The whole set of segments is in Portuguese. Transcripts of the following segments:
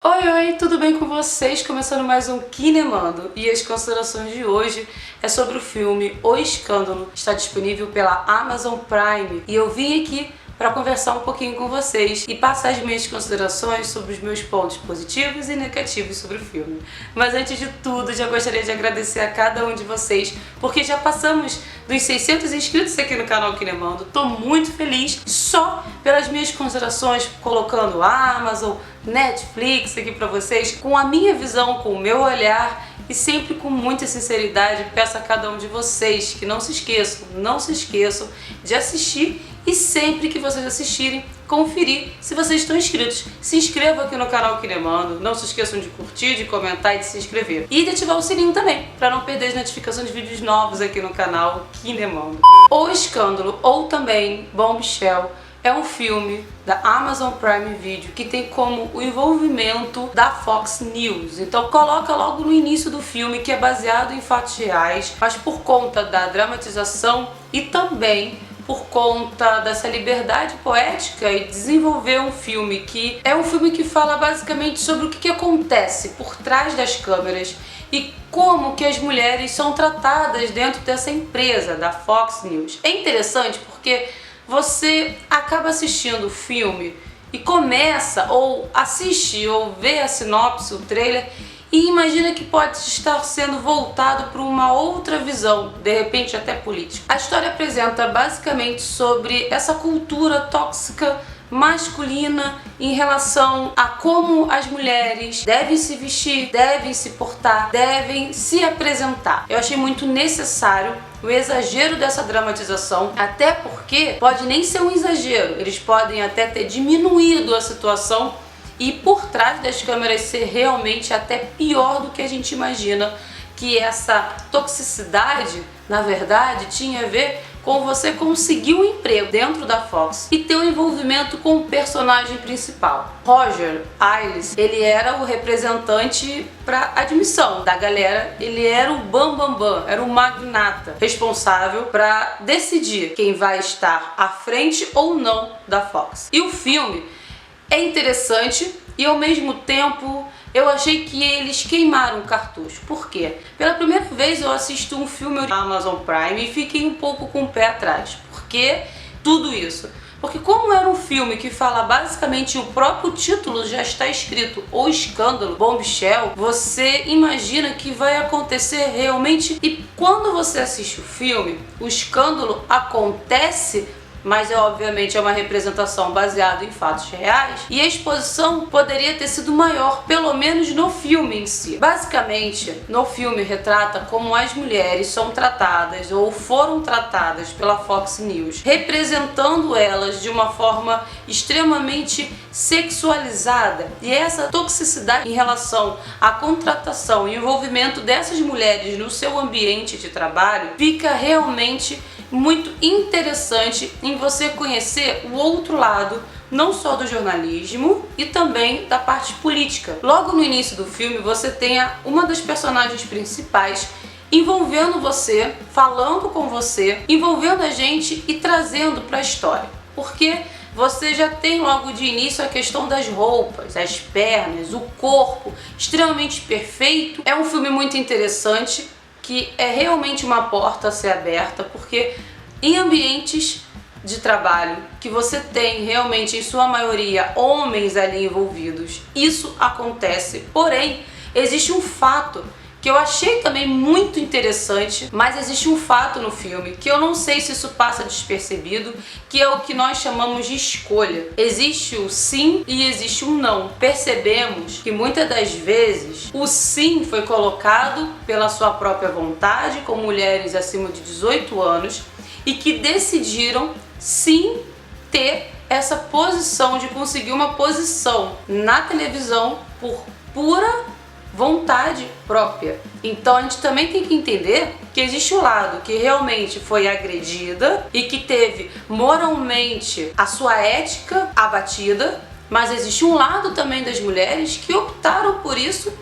Oi, oi, tudo bem com vocês? Começando mais um Kinemando. E as considerações de hoje é sobre o filme O Escândalo. Está disponível pela Amazon Prime. E eu vim aqui para conversar um pouquinho com vocês e passar as minhas considerações sobre os meus pontos positivos e negativos sobre o filme. Mas antes de tudo, já gostaria de agradecer a cada um de vocês, porque já passamos dos 600 inscritos aqui no canal Kinemando. Tô muito feliz só pelas minhas considerações, colocando Amazon, Netflix aqui pra vocês, com a minha visão, com o meu olhar e sempre com muita sinceridade. Peço a cada um de vocês que não se esqueçam de assistir e sempre que vocês assistirem, conferir se vocês estão inscritos. Se inscrevam aqui no canal Kinemando, não se esqueçam de curtir, de comentar e de se inscrever. E de ativar o sininho também, para não perder as notificações de vídeos novos aqui no canal Kinemando. O Escândalo, ou também Bombshell, é um filme da Amazon Prime Video que tem como o envolvimento da Fox News. Então coloca logo no início do filme que é baseado em fatos reais, mas por conta da dramatização e também por conta dessa liberdade poética e desenvolver um filme que é um filme que fala basicamente sobre o que acontece por trás das câmeras e como que as mulheres são tratadas dentro dessa empresa da Fox News. É interessante porque você acaba assistindo o filme e começa, ou assiste, ou vê a sinopse, o trailer, e imagina que pode estar sendo voltado para uma outra visão, de repente até política. A história apresenta basicamente sobre essa cultura tóxica masculina em relação a como as mulheres devem se vestir, devem se portar, devem se apresentar. Eu achei muito necessário o exagero dessa dramatização, até porque pode nem ser um exagero, eles podem até ter diminuído a situação e por trás das câmeras ser realmente até pior do que a gente imagina, que essa toxicidade, na verdade, tinha a ver com você conseguir um emprego dentro da Fox e ter um envolvimento com o personagem principal. Roger Ailes, ele era o representante para admissão da galera, ele era o bambambam, era o magnata responsável para decidir quem vai estar à frente ou não da Fox. E o filme é interessante e ao mesmo tempo eu achei que eles queimaram o cartucho. Por quê? Pela primeira vez eu assisto um filme da Amazon Prime e fiquei um pouco com o pé atrás. Por que tudo isso? Porque como era um filme que fala basicamente, o próprio título já está escrito O Escândalo, Bombshell, você imagina que vai acontecer realmente. E quando você assiste o filme, o escândalo acontece, mas obviamente é uma representação baseada em fatos reais, e a exposição poderia ter sido maior, pelo menos no filme em si. Basicamente, no filme retrata como as mulheres são tratadas ou foram tratadas pela Fox News, representando elas de uma forma extremamente sexualizada, e essa toxicidade em relação à contratação e envolvimento dessas mulheres no seu ambiente de trabalho fica realmente muito interessante em você conhecer o outro lado, não só do jornalismo e também da parte política. Logo no início do filme você tem uma das personagens principais envolvendo você, falando com você, envolvendo a gente e trazendo para a história. Porque você já tem logo de início a questão das roupas, as pernas, o corpo extremamente perfeito. É um filme muito interessante, que é realmente uma porta a ser aberta, porque em ambientes de trabalho que você tem realmente em sua maioria homens ali envolvidos, isso acontece. Porém, existe um fato que eu achei também muito interessante, mas existe um fato no filme que eu não sei se isso passa despercebido, que é o que nós chamamos de escolha. Existe o sim e existe o não. Percebemos que muitas das vezes o sim foi colocado pela sua própria vontade, com mulheres acima de 18 anos, e que decidiram sim ter essa posição de conseguir uma posição na televisão por pura vontade própria. Então a gente também tem que entender que existe o lado que realmente foi agredida e que teve moralmente a sua ética abatida, mas existe um lado também das mulheres que optaram por isso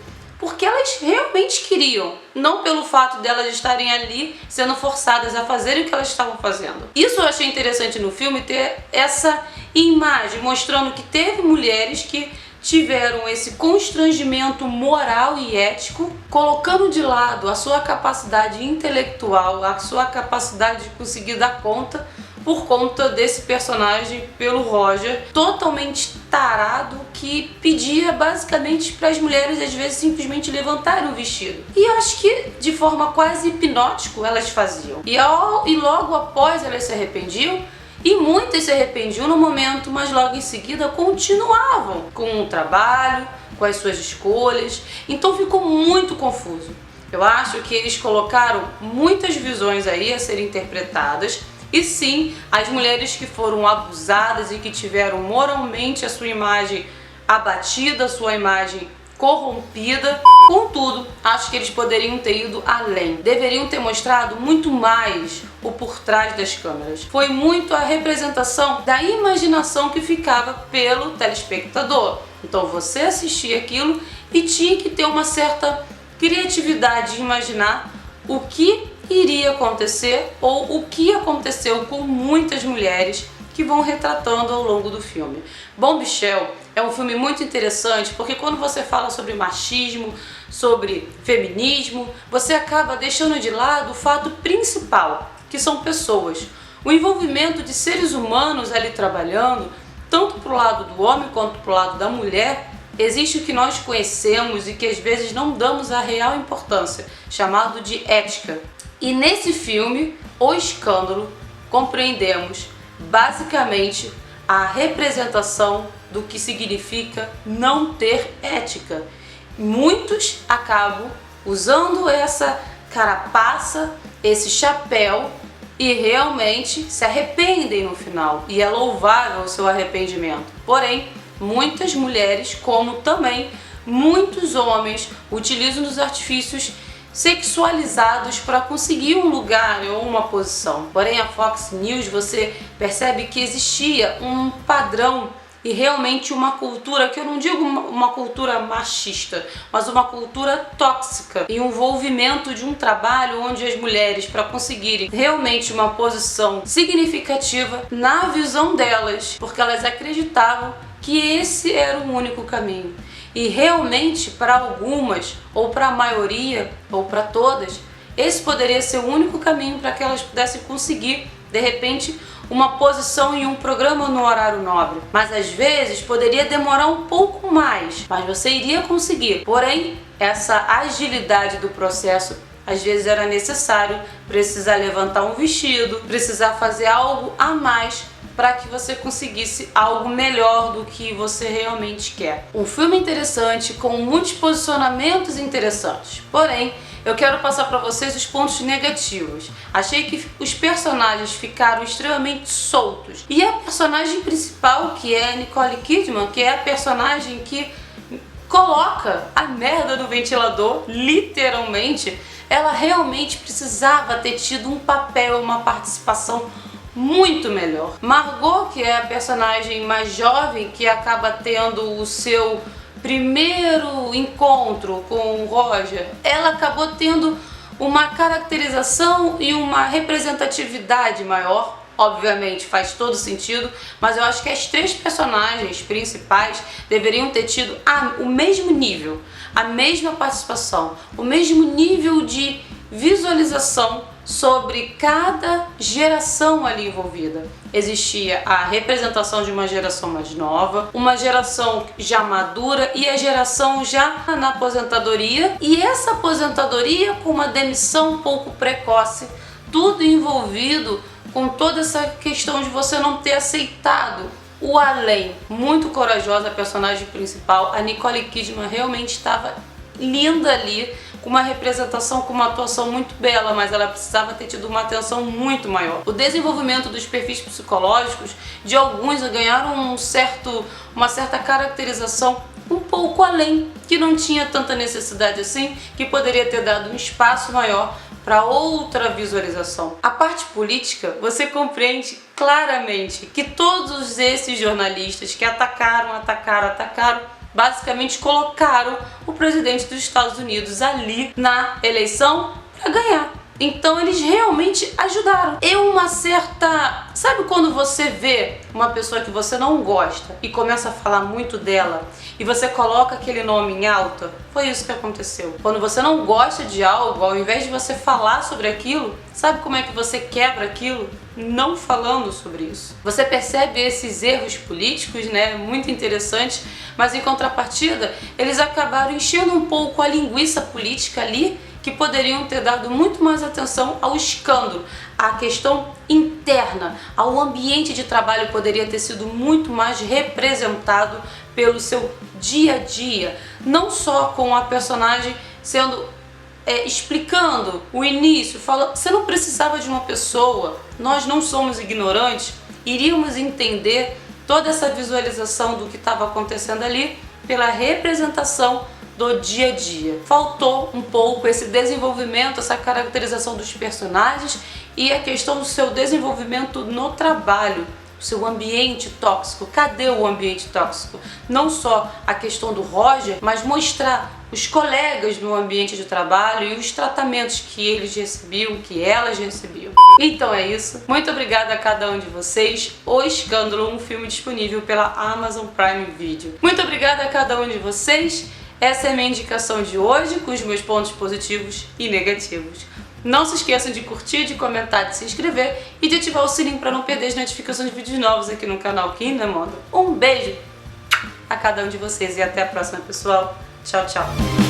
porque elas realmente queriam, não pelo fato delas estarem ali sendo forçadas a fazerem o que elas estavam fazendo. Isso eu achei interessante no filme, ter essa imagem mostrando que teve mulheres que tiveram esse constrangimento moral e ético, colocando de lado a sua capacidade intelectual, a sua capacidade de conseguir dar conta, por conta desse personagem pelo Roger, totalmente tarado, que pedia basicamente para as mulheres às vezes simplesmente levantarem o vestido. E eu acho que de forma quase hipnótica elas faziam. E logo após elas se arrependiam, e muitas se arrependiam no momento, mas logo em seguida continuavam com o trabalho, com as suas escolhas. Então ficou muito confuso. Eu acho que eles colocaram muitas visões aí a serem interpretadas. E sim, as mulheres que foram abusadas e que tiveram moralmente a sua imagem abatida, a sua imagem corrompida. Contudo, acho que eles poderiam ter ido além. Deveriam ter mostrado muito mais o por trás das câmeras. Foi muito a representação da imaginação que ficava pelo telespectador. Então você assistia aquilo e tinha que ter uma certa criatividade de imaginar o que iria acontecer ou o que aconteceu com muitas mulheres que vão retratando ao longo do filme. Bom Michel é um filme muito interessante porque quando você fala sobre machismo, sobre feminismo, você acaba deixando de lado o fato principal, que são pessoas. O envolvimento de seres humanos ali trabalhando, tanto para o lado do homem quanto para o lado da mulher. Existe o que nós conhecemos e que às vezes não damos a real importância, chamado de ética. E nesse filme, O Escândalo, compreendemos basicamente a representação do que significa não ter ética. Muitos acabam usando essa carapaça, esse chapéu e realmente se arrependem no final. E é louvável o seu arrependimento. Porém, muitas mulheres, como também muitos homens, utilizam os artifícios sexualizados para conseguir um lugar ou uma posição. Porém, a Fox News, você percebe que existia um padrão e realmente uma cultura, que eu não digo uma cultura machista, mas uma cultura tóxica e um envolvimento de um trabalho onde as mulheres, para conseguirem realmente uma posição significativa na visão delas, porque elas acreditavam que esse era o único caminho. E realmente, para algumas, ou para a maioria, ou para todas, esse poderia ser o único caminho para que elas pudessem conseguir, de repente, uma posição em um programa no horário nobre. Mas às vezes poderia demorar um pouco mais, mas você iria conseguir. Porém, essa agilidade do processo, às vezes era necessário precisar levantar um vestido, precisar fazer algo a mais para que você conseguisse algo melhor do que você realmente quer. Um filme interessante, com muitos posicionamentos interessantes. Porém, eu quero passar para vocês os pontos negativos. Achei que os personagens ficaram extremamente soltos. E a personagem principal, que é a Nicole Kidman, que é a personagem que coloca a merda no ventilador, literalmente, ela realmente precisava ter tido um papel, uma participação muito melhor. Margot, que é a personagem mais jovem, que acaba tendo o seu primeiro encontro com o Roger, ela acabou tendo uma caracterização e uma representatividade maior. Obviamente faz todo sentido, mas eu acho que as três personagens principais deveriam ter tido o mesmo nível, a mesma participação, o mesmo nível de visualização sobre cada geração ali envolvida. Existia a representação de uma geração mais nova, uma geração já madura e a geração já na aposentadoria, e essa aposentadoria com uma demissão um pouco precoce, tudo envolvido com toda essa questão de você não ter aceitado o além. Muito corajosa a personagem principal, a Nicole Kidman realmente estava linda ali, com uma representação, com uma atuação muito bela, mas ela precisava ter tido uma atenção muito maior. O desenvolvimento dos perfis psicológicos de alguns ganharam uma certa caracterização um pouco além, que não tinha tanta necessidade assim, que poderia ter dado um espaço maior para outra visualização. A parte política, você compreende claramente que todos esses jornalistas que atacaram, basicamente colocaram o presidente dos Estados Unidos ali na eleição para ganhar. Então eles realmente ajudaram. Uma certa... Sabe quando você vê uma pessoa que você não gosta e começa a falar muito dela e você coloca aquele nome em alta? Foi isso que aconteceu. Quando você não gosta de algo, ao invés de você falar sobre aquilo, sabe como é que você quebra aquilo? Não falando sobre isso. Você percebe esses erros políticos, né? Muito interessante, mas em contrapartida, eles acabaram enchendo um pouco a linguiça política ali, que poderiam ter dado muito mais atenção ao escândalo, à questão interna, ao ambiente de trabalho poderia ter sido muito mais representado pelo seu dia a dia, não só com a personagem sendo explicando o início, você não precisava de uma pessoa, nós não somos ignorantes, iríamos entender toda essa visualização do que estava acontecendo ali pela representação do dia a dia. Faltou um pouco esse desenvolvimento, essa caracterização dos personagens e a questão do seu desenvolvimento no trabalho, o seu ambiente tóxico. Cadê o ambiente tóxico? Não só a questão do Roger, mas mostrar os colegas no ambiente de trabalho e os tratamentos que eles recebiam, que elas recebiam. Então é isso. Muito obrigada a cada um de vocês. O Escândalo, um filme disponível pela Amazon Prime Video. Muito obrigada a cada um de vocês. Essa é a minha indicação de hoje, com os meus pontos positivos e negativos. Não se esqueçam de curtir, de comentar, de se inscrever e de ativar o sininho para não perder as notificações de vídeos novos aqui no canal Kinemondo. Um beijo a cada um de vocês e até a próxima, pessoal. Tchau, tchau.